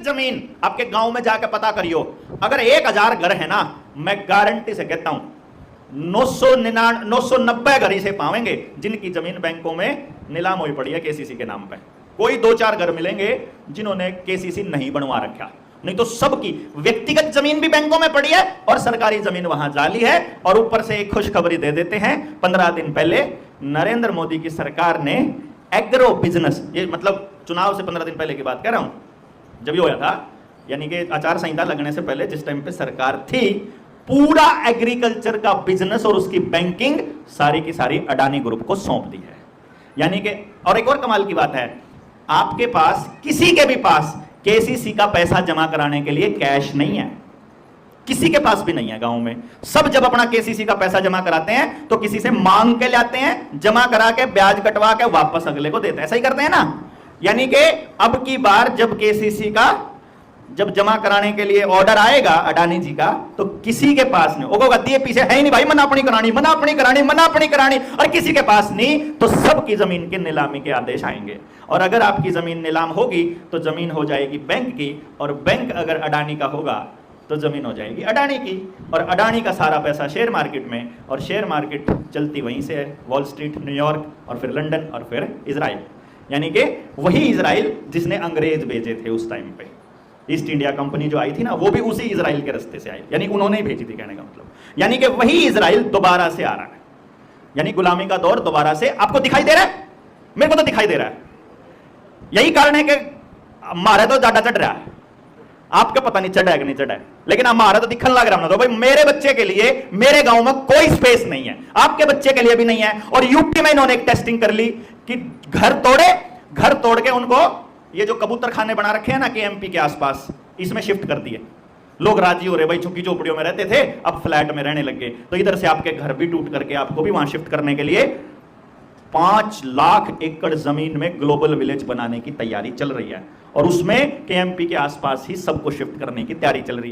जमीन आपके गांव में जाकर पता करियो, अगर 1000 घर है ना, मैं गारंटी से कहता हूं 990 घर से पावेंगे जिनकी जमीन बैंकों में नीलाम हुई पड़ी है केसीसी के नाम पे। कोई 2-4 घर मिलेंगे जिन्होंने केसीसी नहीं बनवा रखा, नहीं तो सबकी व्यक्तिगत जमीन भी बैंकों में पड़ी है और सरकारी जमीन वहां जाली है। और ऊपर से एक खुशखबरी दे देते हैं, 15 दिन पहले नरेंद्र मोदी की सरकार ने एग्रो बिजनेस, ये मतलब चुनाव से 15 दिन पहले की बात कह रहा हूं, जब ये होया था, यानी कि आचार संहिता लगने से पहले जिस टाइम पे सरकार थी, पूरा एग्रीकल्चर का बिजनेस और उसकी बैंकिंग सारी की सारी अडानी ग्रुप को सौंप दी है। यानी कि और एक और कमाल की बात है, आपके पास किसी के भी पास केसीसी का पैसा जमा कराने के लिए कैश नहीं है, किसी के पास भी नहीं है गांव में। सब जब अपना केसीसी का पैसा जमा कराते हैं तो किसी से मांग के लाते हैं, जमा करा के ब्याज कटवा के वापस अगले को देते हैं, ऐसा ही करते हैं ना। यानी कि अब की बार जब केसीसी का जब जमा कराने के लिए ऑर्डर आएगा अडानी जी का, तो किसी के पास नहीं होगा, दिए पीछे है ही नहीं भाई, मना अपनी करानी, मना अपनी करानी, मना अपनी करानी, और किसी के पास नहीं, तो सबकी जमीन की नीलामी के आदेश आएंगे। और अगर आपकी जमीन नीलाम होगी तो जमीन हो जाएगी बैंक की, और बैंक अगर अडानी का होगा तो जमीन हो जाएगी अडानी की, और अडानी का सारा पैसा शेयर मार्केट में, और शेयर मार्केट चलती वहीं से है, वॉल स्ट्रीट, न्यूयॉर्क, और फिर लंदन, और फिर इजराइल। यानी कि वही इजराइल जिसने अंग्रेज भेजे थे उस टाइम पे, ईस्ट इंडिया कंपनी जो आई थी ना, वो भी उसी इजराइल के रास्ते से आई, यानी उन्होंने ही भेजी थी, कहने का मतलब। यानी कि वही इजराइल दोबारा से आ रहा है, यानी गुलामी का दौर दोबारा से आपको दिखाई दे रहा है, मेरे को तो दिखाई दे रहा है। यही कारण है कि हमारे तो ज्यादा चढ़ रहा है, आपका पता नहीं चढ़ा है कि नहीं चढ़ा है, लेकिन हमारा तो दिखने लग रहा है। तो भाई मेरे बच्चे के लिए मेरे गांव में कोई स्पेस नहीं है, आपके बच्चे के लिए भी नहीं है। और यूपी में इन्होंने एक टेस्टिंग कर ली कि घर तोड़ के उनको ये जो कबूतर खाने बना रखे हैं ना केएमपी के आसपास, इसमें शिफ्ट कर दिए। लोग राजी हो रहे, भाई झुग्गी झोपड़ियों में रहते थे अब फ्लैट में रहने लग गए, तो इधर से आपके घर भी टूट करके आपको भी वहां शिफ्ट करने के लिए 5 लाख एकड़ जमीन में ग्लोबल विलेज बनाने की तैयारी चल रही है, और उसमें केएमपी के आसपास ही सबको शिफ्ट करने की तैयारी चल रही है।